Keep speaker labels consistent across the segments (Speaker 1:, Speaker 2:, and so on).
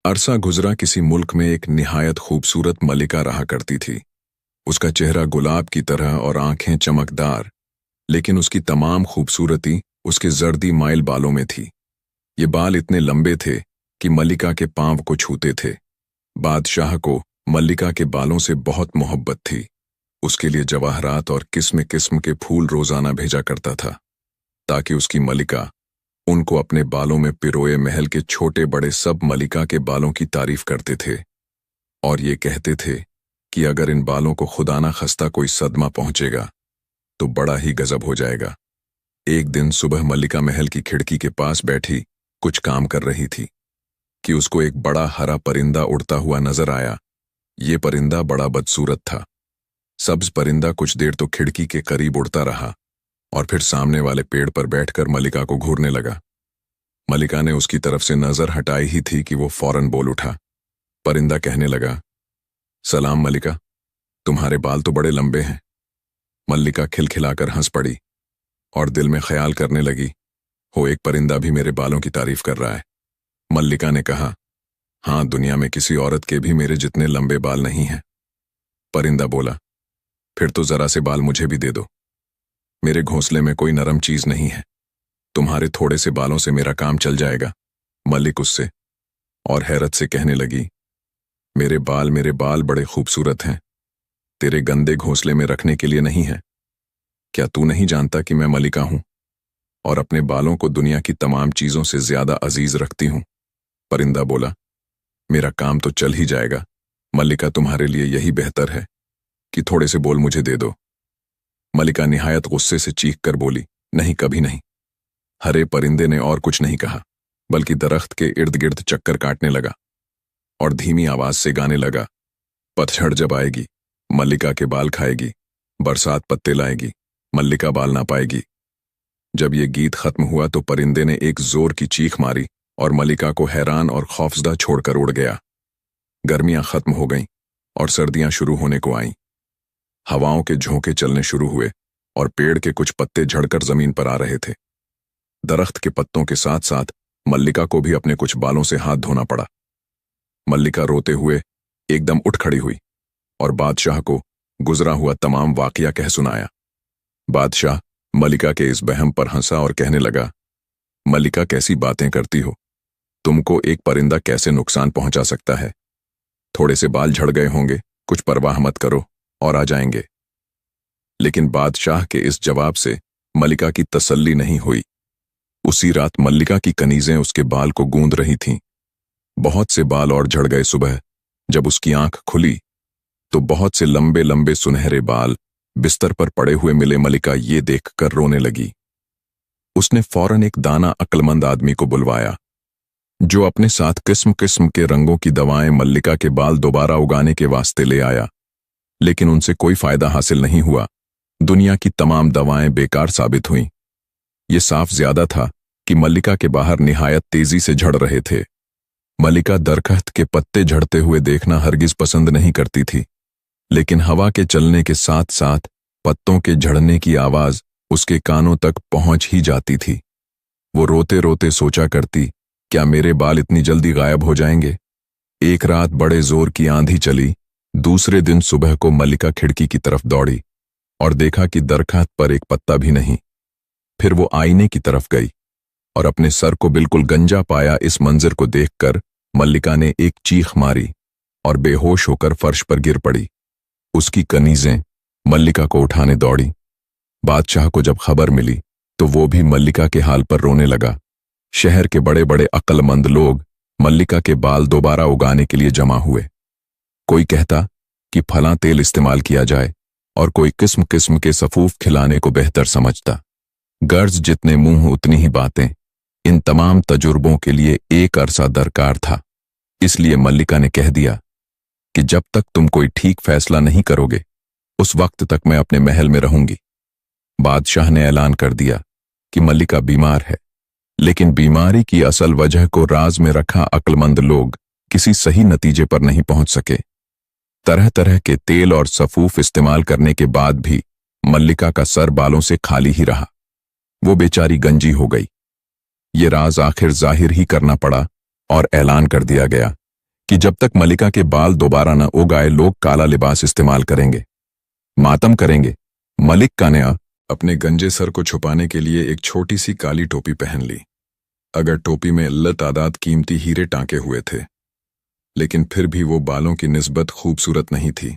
Speaker 1: अरसा गुजरा किसी मुल्क में एक निहायत खूबसूरत मलिका रहा करती थी। उसका चेहरा गुलाब की तरह और आंखें चमकदार, लेकिन उसकी तमाम खूबसूरती उसके जर्दी माइल बालों में थी। ये बाल इतने लंबे थे कि मल्लिका के पांव को छूते थे। बादशाह को मल्लिका के बालों से बहुत मोहब्बत थी। उसके लिए जवाहरात और किस्म किस्म के फूल रोजाना भेजा करता था, ताकि उसकी मलिका उनको अपने बालों में पिरोए महल के छोटे बड़े सब मलिका के बालों की तारीफ करते थे और ये कहते थे कि अगर इन बालों को खुदा ना खस्ता कोई सदमा पहुंचेगा तो बड़ा ही गजब हो जाएगा। एक दिन सुबह मल्लिका महल की खिड़की के पास बैठी कुछ काम कर रही थी कि उसको एक बड़ा हरा परिंदा उड़ता हुआ नजर आया। ये परिंदा बड़ा बदसूरत था। सब्ज परिंदा कुछ देर तो खिड़की के करीब उड़ता रहा और फिर सामने वाले पेड़ पर बैठकर मल्लिका को घूरने लगा। मल्लिका ने उसकी तरफ से नजर हटाई ही थी कि वो फौरन बोल उठा। परिंदा कहने लगा, सलाम मल्लिका, तुम्हारे बाल तो बड़े लंबे हैं। मल्लिका खिलखिलाकर हंस पड़ी और दिल में ख्याल करने लगी, हो एक परिंदा भी मेरे बालों की तारीफ कर रहा है। मल्लिका ने कहा, हाँ, दुनिया में किसी औरत के भी मेरे जितने लंबे बाल नहीं हैं। परिंदा बोला, फिर तो जरा से बाल मुझे भी दे दो। मेरे घोंसले में कोई नरम चीज नहीं है, तुम्हारे थोड़े से बालों से मेरा काम चल जाएगा। मल्लिक उससे और हैरत से कहने लगी, मेरे बाल बड़े खूबसूरत हैं, तेरे गंदे घोंसले में रखने के लिए नहीं है। क्या तू नहीं जानता कि मैं मल्लिका हूं और अपने बालों को दुनिया की तमाम चीजों से ज्यादा अजीज रखती हूं। परिंदा बोला, मेरा काम तो चल ही जाएगा मल्लिका, तुम्हारे लिए यही बेहतर है कि थोड़े से बोल मुझे दे दो। मल्लिका निहायत गुस्से से चीख कर बोली, नहीं, कभी नहीं। हरे परिंदे ने और कुछ नहीं कहा, बल्कि दरख्त के इर्द गिर्द चक्कर काटने लगा और धीमी आवाज से गाने लगा, पतझड़ जब आएगी मल्लिका के बाल खाएगी, बरसात पत्ते लाएगी मल्लिका बाल ना पाएगी। जब ये गीत खत्म हुआ तो परिंदे ने एक जोर की चीख मारी और मल्लिका को हैरान और खौफजदा छोड़कर उड़ गया। गर्मियां खत्म हो गईं और सर्दियां शुरू होने को आईं। हवाओं के झोंके चलने शुरू हुए और पेड़ के कुछ पत्ते झड़कर जमीन पर आ रहे थे। दरख्त के पत्तों के साथ साथ मल्लिका को भी अपने कुछ बालों से हाथ धोना पड़ा। मल्लिका रोते हुए एकदम उठ खड़ी हुई और बादशाह को गुजरा हुआ तमाम वाकया कह सुनाया। बादशाह मल्लिका के इस बहम पर हंसा और कहने लगा, मल्लिका, कैसी बातें करती हो? तुमको एक परिंदा कैसे नुकसान पहुंचा सकता है? थोड़े से बाल झड़ गए होंगे, कुछ परवाह मत करो और आ जाएंगे। लेकिन बादशाह के इस जवाब से मल्लिका की तसल्ली नहीं हुई। उसी रात मल्लिका की कनीजें उसके बाल को गूंद रही थीं। बहुत से बाल और झड़ गए। सुबह जब उसकी आंख खुली तो बहुत से लंबे लंबे सुनहरे बाल बिस्तर पर पड़े हुए मिले। मल्लिका ये देखकर रोने लगी। उसने फौरन एक दाना अक्लमंद आदमी को बुलवाया, जो अपने साथ किस्म किस्म के रंगों की दवाएं मल्लिका के बाल दोबारा उगाने के वास्ते ले आया। लेकिन उनसे कोई फायदा हासिल नहीं हुआ। दुनिया की तमाम दवाएं बेकार साबित हुईं। ये साफ ज्यादा था कि मल्लिका के बाहर निहायत तेजी से झड़ रहे थे। मल्लिका दरख्त के पत्ते झड़ते हुए देखना हरगिज पसंद नहीं करती थी, लेकिन हवा के चलने के साथ साथ पत्तों के झड़ने की आवाज उसके कानों तक पहुंच ही जाती थी। वो रोते रोते सोचा करती, क्या मेरे बाल इतनी जल्दी गायब हो जाएंगे? एक रात बड़े जोर की आंधी चली। दूसरे दिन सुबह को मल्लिका खिड़की की तरफ दौड़ी और देखा कि दरख्त पर एक पत्ता भी नहीं। फिर वो आईने की तरफ गई और अपने सर को बिल्कुल गंजा पाया। इस मंजर को देखकर मल्लिका ने एक चीख मारी और बेहोश होकर फर्श पर गिर पड़ी। उसकी कनीजें मल्लिका को उठाने दौड़ी। बादशाह को जब खबर मिली तो वो भी मल्लिका के हाल पर रोने लगा। शहर के बड़े बड़े अक्लमंद लोग मल्लिका के बाल दोबारा उगाने के लिए जमा हुए। कोई कहता कि फलां तेल इस्तेमाल किया जाए और कोई किस्म किस्म के सफूफ खिलाने को बेहतर समझता। गर्ज जितने मुंह उतनी ही बातें। इन तमाम तजुर्बों के लिए एक अरसा दरकार था। इसलिए मल्लिका ने कह दिया कि जब तक तुम कोई ठीक फैसला नहीं करोगे उस वक्त तक मैं अपने महल में रहूंगी। बादशाह ने ऐलान कर दिया कि मल्लिका बीमार है, लेकिन बीमारी की असल वजह को राज में रखा अक्लमंद लोग किसी सही नतीजे पर नहीं पहुंच सके। तरह तरह के तेल और सफूफ इस्तेमाल करने के बाद भी मल्लिका का सर बालों से खाली ही रहा। वो बेचारी गंजी हो गई। ये राज आखिर जाहिर ही करना पड़ा और ऐलान कर दिया गया कि जब तक मलिका के बाल दोबारा न उग आए लोग काला लिबास इस्तेमाल करेंगे, मातम करेंगे। मलिक ने अपने गंजे सर को छुपाने के लिए एक छोटी सी काली टोपी पहन ली। अगर टोपी में तादाद कीमती हीरे टांके हुए थे, लेकिन फिर भी वो बालों की निस्बत खूबसूरत नहीं थी।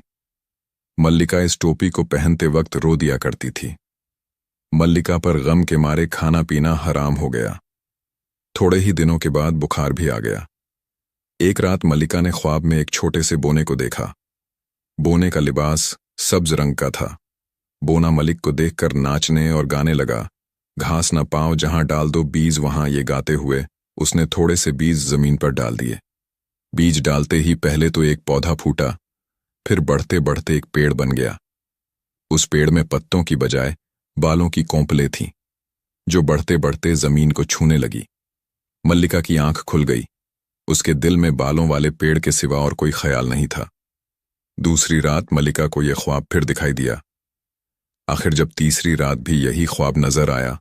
Speaker 1: मल्लिका इस टोपी को पहनते वक्त रो दिया करती थी। मल्लिका पर गम के मारे खाना पीना हराम हो गया। थोड़े ही दिनों के बाद बुखार भी आ गया। एक रात मल्लिका ने ख्वाब में एक छोटे से बोने को देखा। बोने का लिबास सब्ज रंग का था। बोना मलिक को देखकर नाचने और गाने लगा। घास न पाओ जहां डाल दो बीज वहां, ये गाते हुए उसने थोड़े से बीज जमीन पर डाल दिए। बीज डालते ही पहले तो एक पौधा फूटा, फिर बढ़ते बढ़ते एक पेड़ बन गया। उस पेड़ में पत्तों की बजाय बालों की कोंपलें थीं, जो बढ़ते बढ़ते जमीन को छूने लगी। मल्लिका की आंख खुल गई। उसके दिल में बालों वाले पेड़ के सिवा और कोई ख्याल नहीं था। दूसरी रात मल्लिका को यह ख्वाब फिर दिखाई दिया। आखिर जब तीसरी रात भी यही ख्वाब नजर आया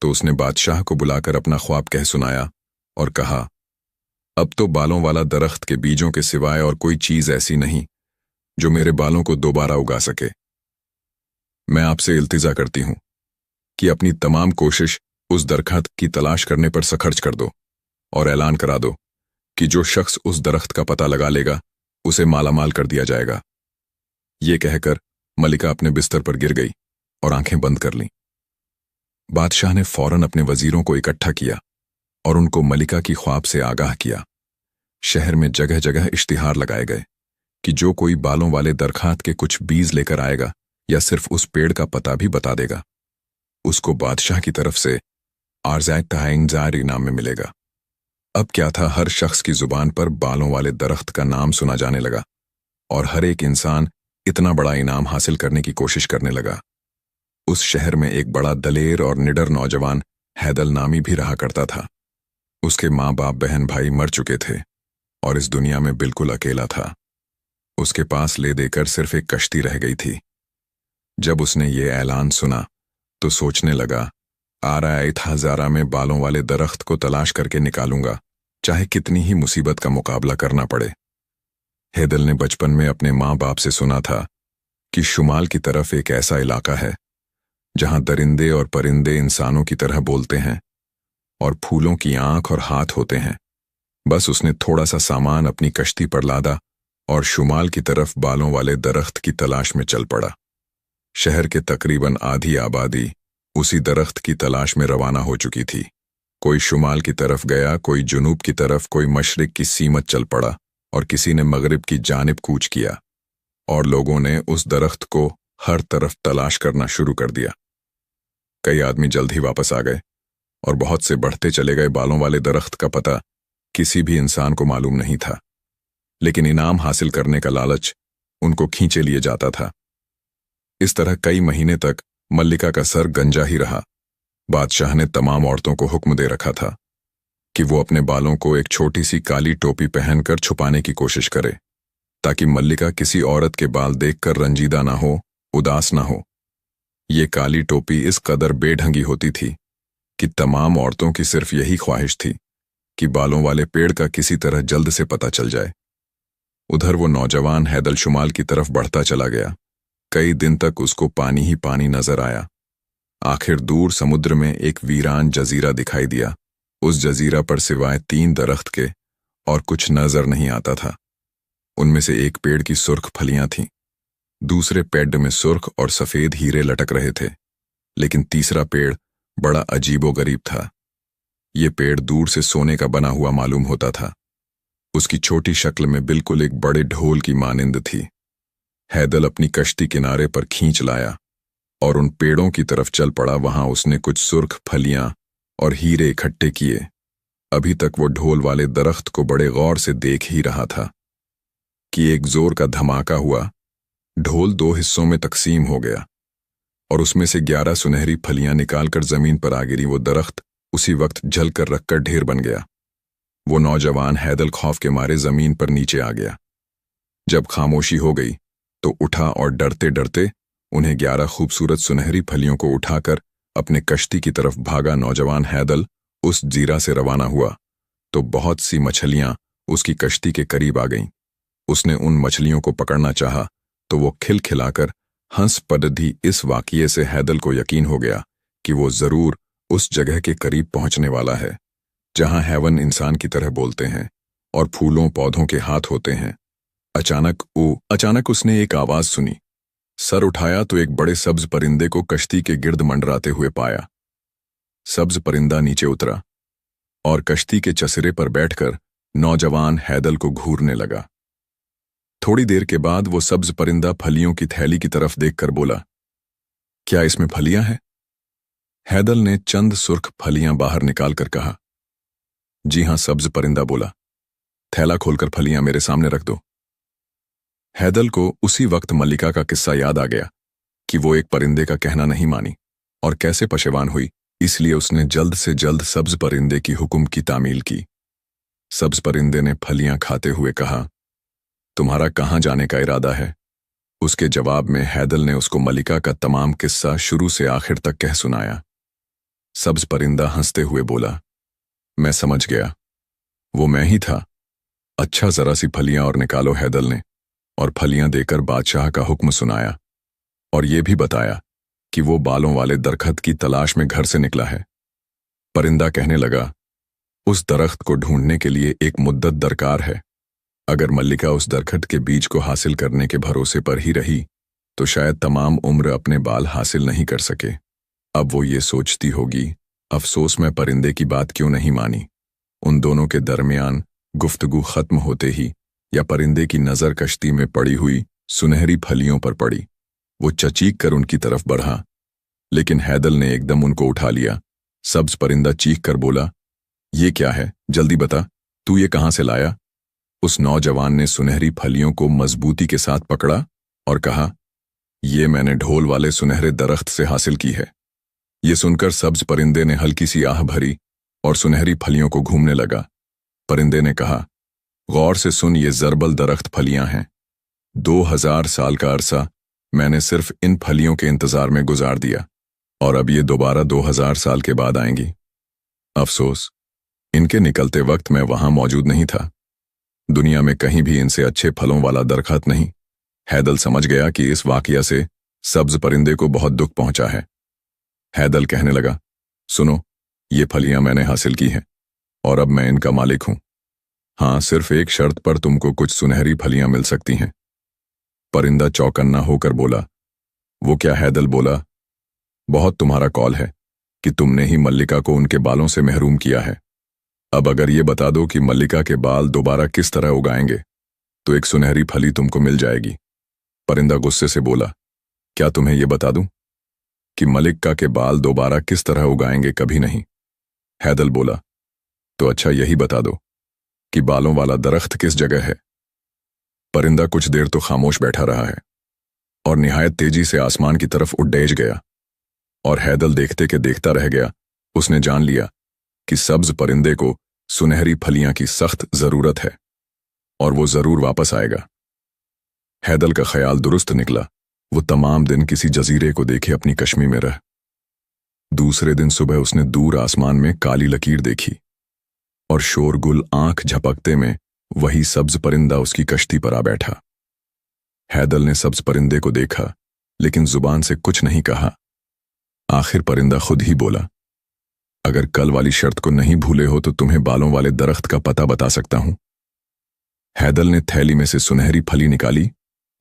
Speaker 1: तो उसने बादशाह को बुलाकर अपना ख्वाब कह सुनाया और कहा, अब तो बालों वाला दरख्त के बीजों के सिवाय और कोई चीज ऐसी नहीं जो मेरे बालों को दोबारा उगा सके। मैं आपसे इल्तिजा करती हूं कि अपनी तमाम कोशिश उस दरख्त की तलाश करने पर खर्च कर दो और ऐलान करा दो कि जो शख्स उस दरख्त का पता लगा लेगा उसे मालामाल कर दिया जाएगा। ये कहकर मल्लिका अपने बिस्तर पर गिर गई और आंखें बंद कर लीं। बादशाह ने फौरन अपने वजीरों को इकट्ठा किया और उनको मल्लिका की ख्वाब से आगाह किया। शहर में जगह जगह इश्तिहार लगाए गए कि जो कोई बालों वाले दरख्त के कुछ बीज लेकर आएगा या सिर्फ उस पेड़ का पता भी बता देगा, उसको बादशाह की तरफ से आरज़ाए ताइंजार इनाम में मिलेगा। अब क्या था, हर शख्स की जुबान पर बालों वाले दरख्त का नाम सुना जाने लगा और हर एक इंसान इतना बड़ा इनाम हासिल करने की कोशिश करने लगा। उस शहर में एक बड़ा दलेर और निडर नौजवान हैदल नामी भी रहा करता था। उसके माँ बाप बहन भाई मर चुके थे और इस दुनिया में बिल्कुल अकेला था। उसके पास ले देकर सिर्फ एक कश्ती रह गई थी। जब उसने ये ऐलान सुना तो सोचने लगा, आराइत हजारा में बालों वाले दरख्त को तलाश करके निकालूंगा, चाहे कितनी ही मुसीबत का मुकाबला करना पड़े। हैदल ने बचपन में अपने माँ बाप से सुना था कि शुमाल की तरफ एक ऐसा इलाका है जहां दरिंदे और परिंदे इंसानों की तरह बोलते हैं और फूलों की आंख और हाथ होते हैं। बस उसने थोड़ा सा सामान अपनी कश्ती पर लादा और शुमाल की तरफ बालों वाले दरख्त की तलाश में चल पड़ा। शहर के तकरीबन आधी आबादी उसी दरख्त की तलाश में रवाना हो चुकी थी। कोई शुमाल की तरफ गया, कोई जुनूब की तरफ, कोई मशरिक की सीमत चल पड़ा और किसी ने मगरिब की जानिब कूच किया और लोगों ने उस दरख्त को हर तरफ तलाश करना शुरू कर दिया। कई आदमी जल्द ही वापस आ गए और बहुत से बढ़ते चले गए बालों वाले दरख्त का पता किसी भी इंसान को मालूम नहीं था, लेकिन इनाम हासिल करने का लालच उनको खींचे लिए जाता था। इस तरह कई महीने तक मल्लिका का सर गंजा ही रहा। बादशाह ने तमाम औरतों को हुक्म दे रखा था कि वो अपने बालों को एक छोटी सी काली टोपी पहनकर छुपाने की कोशिश करे, ताकि मल्लिका किसी औरत के बाल देखकर रंजीदा ना हो, उदास ना हो। ये काली टोपी इस कदर बेढंगी होती थी कि तमाम औरतों की सिर्फ यही ख्वाहिश थी कि बालों वाले पेड़ का किसी तरह जल्द से पता चल जाए। उधर वो नौजवान हैदल शुमाल की तरफ बढ़ता चला गया। कई दिन तक उसको पानी ही पानी नजर आया। आखिर दूर समुद्र में एक वीरान जजीरा दिखाई दिया। उस जजीरा पर सिवाय 3 दरख्त के और कुछ नजर नहीं आता था। उनमें से एक पेड़ की सुर्ख फलियां थीं, दूसरे पेड़ में सुर्ख और सफेद हीरे लटक रहे थे, लेकिन तीसरा पेड़ बड़ा अजीबोगरीब था। ये पेड़ दूर से सोने का बना हुआ मालूम होता था। उसकी छोटी शक्ल में बिल्कुल एक बड़े ढोल की मानिंद थी। हैदल अपनी कश्ती किनारे पर खींच लाया और उन पेड़ों की तरफ चल पड़ा। वहां उसने कुछ सुर्ख फलियां और हीरे इकट्ठे किए। अभी तक वो ढोल वाले दरख्त को बड़े गौर से देख ही रहा था कि एक जोर का धमाका हुआ। ढोल 2 हिस्सों में तकसीम हो गया और उसमें से 11 सुनहरी फलियां निकालकर जमीन पर आ गिरी। वो दरख्त उसी वक्त जलकर रखकर ढेर बन गया। वो नौजवान हैदल खौफ के मारे जमीन पर नीचे आ गया। जब खामोशी हो गई तो उठा और डरते डरते उन्हें 11 खूबसूरत सुनहरी फलियों को उठाकर अपने कश्ती की तरफ भागा। नौजवान हैदल उस जीरा से रवाना हुआ तो बहुत सी मछलियां उसकी कश्ती के करीब आ गईं। उसने उन मछलियों को पकड़ना चाहा तो वो खिलखिलाकर हंस पड़ी। इस वाकये से हैदल को यकीन हो गया कि वो जरूर उस जगह के करीब पहुंचने वाला है जहां हैवन इंसान की तरह बोलते हैं और फूलों पौधों के हाथ होते हैं। अचानक उसने एक आवाज सुनी। सर उठाया तो एक बड़े सब्ज परिंदे को कश्ती के गिर्द मंडराते हुए पाया। सब्ज परिंदा नीचे उतरा और कश्ती के चसरे पर बैठकर नौजवान हैदल को घूरने लगा। थोड़ी देर के बाद वो सब्ज परिंदा फलियों की थैली की तरफ देखकर बोला, क्या इसमें फलियां हैं? हैदल ने चंद सुर्ख फलियां बाहर निकालकर कहा। जी हां, सब्ज परिंदा बोला। थैला खोलकर फलियां मेरे सामने रख दो। हैदल को उसी वक्त मल्लिका का किस्सा याद आ गया कि वो एक परिंदे का कहना नहीं मानी और कैसे पशेवान हुई। इसलिए उसने जल्द से जल्द सब्ज परिंदे की हुक्म की तामील की। सब्ज परिंदे ने फलियां खाते हुए कहा, तुम्हारा कहां जाने का इरादा है? उसके जवाब में हैदल ने उसको मल्लिका का तमाम किस्सा शुरू से आखिर तक कह सुनाया। सब्ज परिंदा हंसते हुए बोला, मैं समझ गया, वो मैं ही था। अच्छा, जरा सी फलियां और निकालो। हैदल ने और फलियां देकर बादशाह का हुक्म सुनाया और ये भी बताया कि वो बालों वाले दरख्त की तलाश में घर से निकला है। परिंदा कहने लगा, उस दरख्त को ढूंढने के लिए एक मुद्दत दरकार है। अगर मल्लिका उस दरख्त के बीज को हासिल करने के भरोसे पर ही रही तो शायद तमाम उम्र अपने बाल हासिल नहीं कर सके। अब वो ये सोचती होगी, अफसोस मैं परिंदे की बात क्यों नहीं मानी। उन दोनों के दरमियान गुफ्तगू खत्म होते ही या परिंदे की नजर कश्ती में पड़ी हुई सुनहरी फलियों पर पड़ी। वो चचीक कर उनकी तरफ बढ़ा, लेकिन हैदल ने एकदम उनको उठा लिया। सब्ज परिंदा चीख कर बोला, ये क्या है? जल्दी बता, तू ये कहां से लाया? उस नौजवान ने सुनहरी फलियों को मजबूती के साथ पकड़ा और कहा, ये मैंने ढोल वाले सुनहरे दरख्त से हासिल की है। ये सुनकर सब्ज परिंदे ने हल्की सी आह भरी और सुनहरी फलियों को घूमने लगा। परिंदे ने कहा, गौर से सुन, ये जरबल दरख्त फलियां हैं। 2000 साल का अरसा मैंने सिर्फ इन फलियों के इंतजार में गुजार दिया और अब ये दोबारा 2000 साल के बाद आएंगी। अफसोस, इनके निकलते वक्त मैं वहां मौजूद नहीं था। दुनिया में कहीं भी इनसे अच्छे फलों वाला दरख्त नहीं। हैदल समझ गया कि इस वाकया से सब्ज परिंदे को बहुत दुख पहुंचा है। हैदल कहने लगा, सुनो, ये फलियां मैंने हासिल की हैं और अब मैं इनका मालिक हूं। हाँ, सिर्फ एक शर्त पर तुमको कुछ सुनहरी फलियां मिल सकती हैं। परिंदा चौकन्ना होकर बोला, वो क्या? हैदल बोला, बहुत तुम्हारा कौल है कि तुमने ही मल्लिका को उनके बालों से महरूम किया है। अब अगर ये बता दो कि मल्लिका के बाल दोबारा किस तरह उगाएंगे तो एक सुनहरी फली तुमको मिल जाएगी। परिंदा गुस्से से बोला, क्या तुम्हें यह बता दूं कि मल्लिका के बाल दोबारा किस तरह उगाएंगे? कभी नहीं। हैदल बोला, तो अच्छा यही बता दो कि बालों वाला दरख्त किस जगह है। परिंदा कुछ देर तो खामोश बैठा रहा है और निहायत तेजी से आसमान की तरफ उड़ेज गया और हैदल देखते के देखता रह गया। उसने जान लिया कि सब्ज परिंदे को सुनहरी फलियां की सख्त जरूरत है और वो जरूर वापस आएगा। हैदल का ख्याल दुरुस्त निकला। वो तमाम दिन किसी जजीरे को देखे अपनी कश्मी में रह। दूसरे दिन सुबह उसने दूर आसमान में काली लकीर देखी और शोरगुल आंख झपकते में वही सब्ज परिंदा उसकी कश्ती पर आ बैठा। हैदल ने सब्ज परिंदे को देखा लेकिन जुबान से कुछ नहीं कहा। आखिर परिंदा खुद ही बोला, अगर कल वाली शर्त को नहीं भूले हो तो तुम्हें बालों वाले दरख्त का पता बता सकता हूं। हैदल ने थैली में से सुनहरी फली निकाली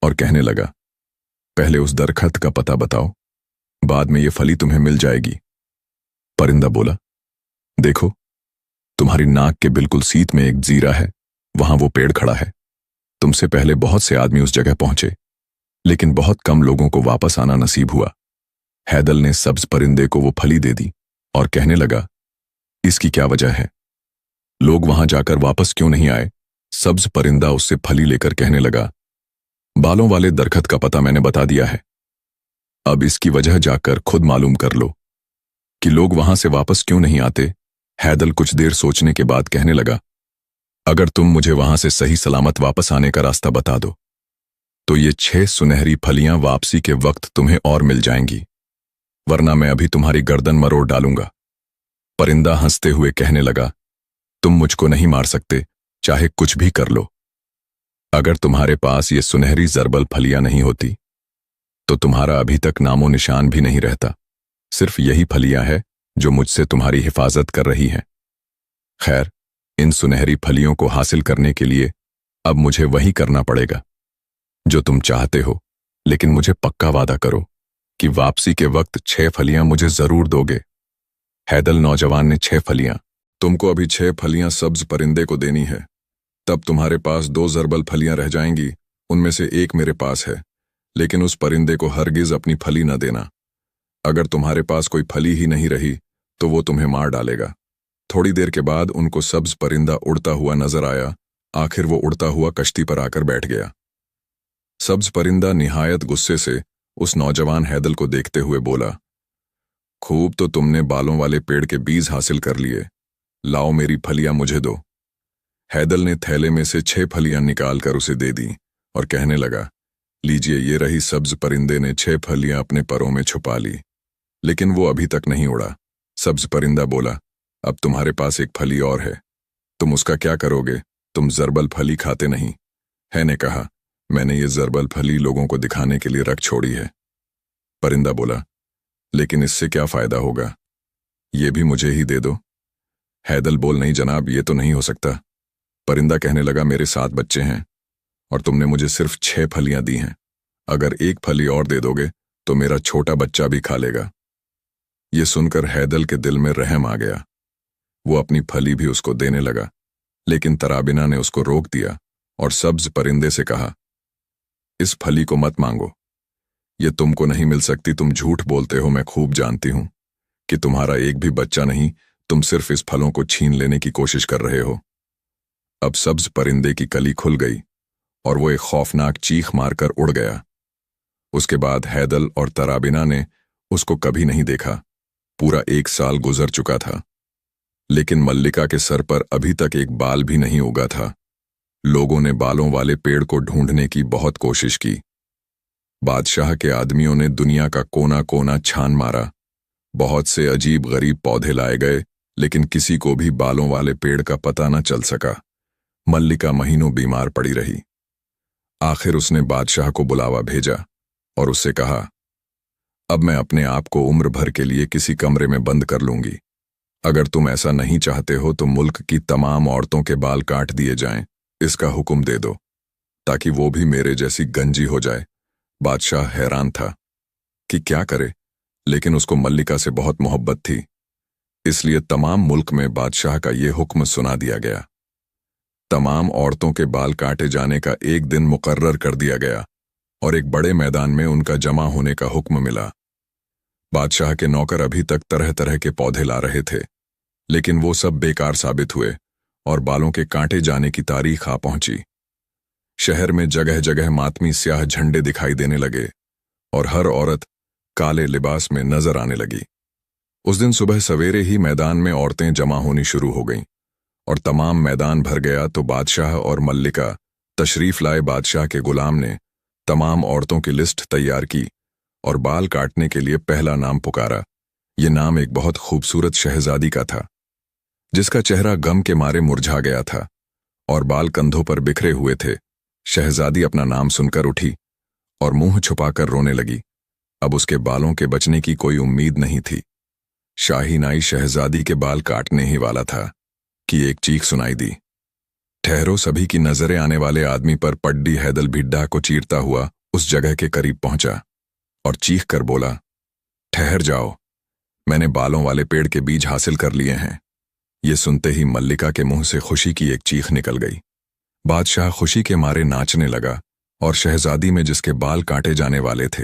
Speaker 1: और कहने लगा, पहले उस दरख्त का पता बताओ, बाद में ये फली तुम्हें मिल जाएगी। परिंदा बोला, देखो, तुम्हारी नाक के बिल्कुल सीत में एक जीरा है, वहां वो पेड़ खड़ा है। तुमसे पहले बहुत से आदमी उस जगह पहुंचे लेकिन बहुत कम लोगों को वापस आना नसीब हुआ। हैदल ने सब्ज परिंदे को वो फली दे दी और कहने लगा, इसकी क्या वजह है? लोग वहां जाकर वापस क्यों नहीं आए? सब्ज परिंदा उससे फली लेकर कहने लगा, बालों वाले दरख्त का पता मैंने बता दिया है। अब इसकी वजह जाकर खुद मालूम कर लो कि लोग वहां से वापस क्यों नहीं आते। हैदल कुछ देर सोचने के बाद कहने लगा, अगर तुम मुझे वहां से सही सलामत वापस आने का रास्ता बता दो तो ये 6 सुनहरी फलियां वापसी के वक्त तुम्हें और मिल जाएंगी, वरना मैं अभी तुम्हारी गर्दन मरोड़ डालूंगा। परिंदा हंसते हुए कहने लगा, तुम मुझको नहीं मार सकते चाहे कुछ भी कर लो। अगर तुम्हारे पास ये सुनहरी जर्बल फलियां नहीं होती तो तुम्हारा अभी तक नामो निशान भी नहीं रहता। सिर्फ यही फलियां है जो मुझसे तुम्हारी हिफाजत कर रही हैं। खैर, इन सुनहरी फलियों को हासिल करने के लिए अब मुझे वही करना पड़ेगा जो तुम चाहते हो, लेकिन मुझे पक्का वादा करो कि वापसी के वक्त 6 फलियां मुझे जरूर दोगे। हैदल नौजवान ने 6 फलियां, तुमको अभी 6 फलियां सब्ज परिंदे को देनी है। तब तुम्हारे पास 2 जर्बल फलियां रह जाएंगी। उनमें से एक मेरे पास है, लेकिन उस परिंदे को हरगिज अपनी फली न देना। अगर तुम्हारे पास कोई फली ही नहीं रही तो वो तुम्हें मार डालेगा। थोड़ी देर के बाद उनको सब्ज परिंदा उड़ता हुआ नजर आया। आखिर वो उड़ता हुआ कश्ती पर आकर बैठ गया। सब्ज परिंदा निहायत गुस्से से उस नौजवान हैदल को देखते हुए बोला, खूब तो तुमने बालों वाले पेड़ के बीज हासिल कर लिए, लाओ मेरी फलियां मुझे दो। हैदल ने थैले में से 6 फलियां निकालकर उसे दे दी और कहने लगा, लीजिए ये रही। सब्ज परिंदे ने 6 फलियां अपने परों में छुपा ली, लेकिन वो अभी तक नहीं उड़ा। सब्ज परिंदा बोला, अब तुम्हारे पास एक फली और है, तुम उसका क्या करोगे? तुम जर्बल फली खाते नहीं। है ने कहा, मैंने ये जर्बल फली लोगों को दिखाने के लिए रख छोड़ी है। परिंदा बोला, लेकिन इससे क्या फायदा होगा? ये भी मुझे ही दे दो। हैदल बोल, नहीं जनाब, ये तो नहीं हो सकता। परिंदा कहने लगा, मेरे 7 बच्चे हैं और तुमने मुझे सिर्फ 6 फलियां दी हैं। अगर एक फली और दे दोगे तो मेरा छोटा बच्चा भी खा लेगा। ये सुनकर हैदल के दिल में रहम आ गया। वो अपनी फली भी उसको देने लगा, लेकिन तराबिना ने उसको रोक दिया और सब्ज परिंदे से कहा, इस फली को मत मांगो, ये तुमको नहीं मिल सकती। तुम झूठ बोलते हो, मैं खूब जानती हूं कि तुम्हारा एक भी बच्चा नहीं। तुम सिर्फ इस फलों को छीन लेने की कोशिश कर रहे हो। अब सब्ज परिंदे की कली खुल गई और वो एक खौफनाक चीख मारकर उड़ गया। उसके बाद हैदल और तराबिना ने उसको कभी नहीं देखा। पूरा 1 साल गुजर चुका था, लेकिन मल्लिका के सर पर अभी तक एक बाल भी नहीं उगा था। लोगों ने बालों वाले पेड़ को ढूंढने की बहुत कोशिश की। बादशाह के आदमियों ने दुनिया का कोना कोना छान मारा। बहुत से अजीब गरीब पौधे लाए गए, लेकिन किसी को भी बालों वाले पेड़ का पता न चल सका। मल्लिका महीनों बीमार पड़ी रही। आखिर उसने बादशाह को बुलावा भेजा और उससे कहा, अब मैं अपने आप को उम्र भर के लिए किसी कमरे में बंद कर लूंगी। अगर तुम ऐसा नहीं चाहते हो तो मुल्क की तमाम औरतों के बाल काट दिए जाएं, इसका हुक्म दे दो, ताकि वो भी मेरे जैसी गंजी हो जाए। बादशाह हैरान था कि क्या करे, लेकिन उसको मल्लिका से बहुत मोहब्बत थी, इसलिए तमाम मुल्क में बादशाह का ये हुक्म सुना दिया गया। तमाम औरतों के बाल काटे जाने का एक दिन मुकर्रर कर दिया गया और एक बड़े मैदान में उनका जमा होने का हुक्म मिला। बादशाह के नौकर अभी तक तरह तरह के पौधे ला रहे थे, लेकिन वो सब बेकार साबित हुए और बालों के काटे जाने की तारीख आ पहुंची। शहर में जगह जगह मातमी स्याह झंडे दिखाई देने लगे और हर औरत काले लिबास में नजर आने लगी। उस दिन सुबह सवेरे ही मैदान में औरतें जमा होनी शुरू हो गईं और तमाम मैदान भर गया तो बादशाह और मल्लिका तशरीफ लाए बादशाह के गुलाम ने तमाम औरतों की लिस्ट तैयार की और बाल काटने के लिए पहला नाम पुकारा। ये नाम एक बहुत खूबसूरत शहजादी का था, जिसका चेहरा गम के मारे मुरझा गया था और बाल कंधों पर बिखरे हुए थे। शहजादी अपना नाम सुनकर उठी और मुंह छुपाकर रोने लगी। अब उसके बालों के बचने की कोई उम्मीद नहीं थी। शाही नाई शहजादी के बाल काटने ही वाला था कि एक चीख सुनाई दी। ठहरो, सभी की नजरें आने वाले आदमी पर पड्डी हैदल भिड्डा को चीरता हुआ उस जगह के करीब पहुंचा और चीख कर बोला, ठहर जाओ, मैंने बालों वाले पेड़ के बीज हासिल कर लिए हैं। ये सुनते ही मल्लिका के मुंह से खुशी की एक चीख निकल गई। बादशाह खुशी के मारे नाचने लगा और शहजादी में जिसके बाल काटे जाने वाले थे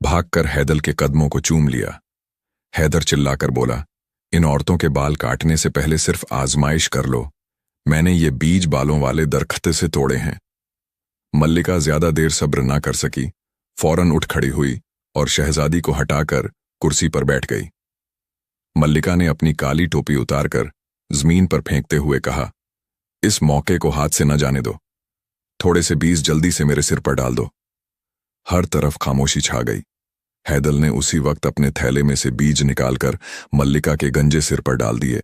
Speaker 1: भागकर हैदल के कदमों को चूम लिया। हैदर चिल्लाकर बोला, इन औरतों के बाल काटने से पहले सिर्फ आजमाइश कर लो, मैंने ये बीज बालों वाले दरख्त से तोड़े हैं। मल्लिका ज्यादा देर सब्र ना कर सकी, फौरन उठ खड़ी हुई और शहजादी को हटाकर कुर्सी पर बैठ गई। मल्लिका ने अपनी काली टोपी उतारकर जमीन पर फेंकते हुए कहा, इस मौके को हाथ से न जाने दो, थोड़े से बीज जल्दी से मेरे सिर पर डाल दो। हर तरफ खामोशी छा गई। हैदल ने उसी वक्त अपने थैले में से बीज निकालकर मल्लिका के गंजे सिर पर डाल दिए।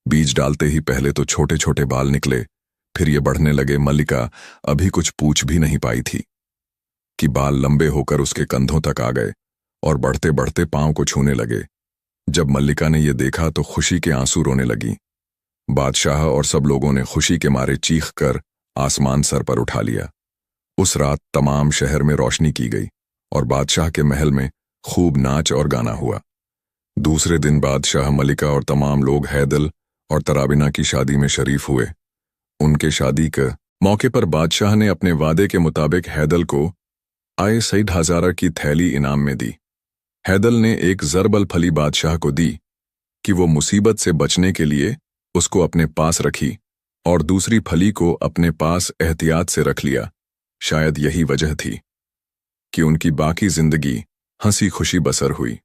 Speaker 1: बीज डालते ही पहले तो छोटे छोटे बाल निकले, फिर ये बढ़ने लगे। मल्लिका अभी कुछ पूछ भी नहीं पाई थी कि बाल लंबे होकर उसके कंधों तक आ गए और बढ़ते बढ़ते पांव को छूने लगे। जब मल्लिका ने यह देखा तो खुशी के आंसू रोने लगी। बादशाह और सब लोगों ने खुशी के मारे चीख कर आसमान सर पर उठा लिया। उस रात तमाम शहर में रोशनी की गई और बादशाह के महल में खूब नाच और गाना हुआ। दूसरे दिन बादशाह, मल्लिका और तमाम लोग हैदल और तराबिना की शादी में शरीफ हुए। उनके शादी के मौके पर बादशाह ने अपने वादे के मुताबिक हैदल को आए सईद हजारा की थैली इनाम में दी। हैदल ने एक ज़रबल फली बादशाह को दी कि वो मुसीबत से बचने के लिए उसको अपने पास रखी और दूसरी फली को अपने पास एहतियात से रख लिया। शायद यही वजह थी कि उनकी बाकी जिंदगी हंसी खुशी बसर हुई।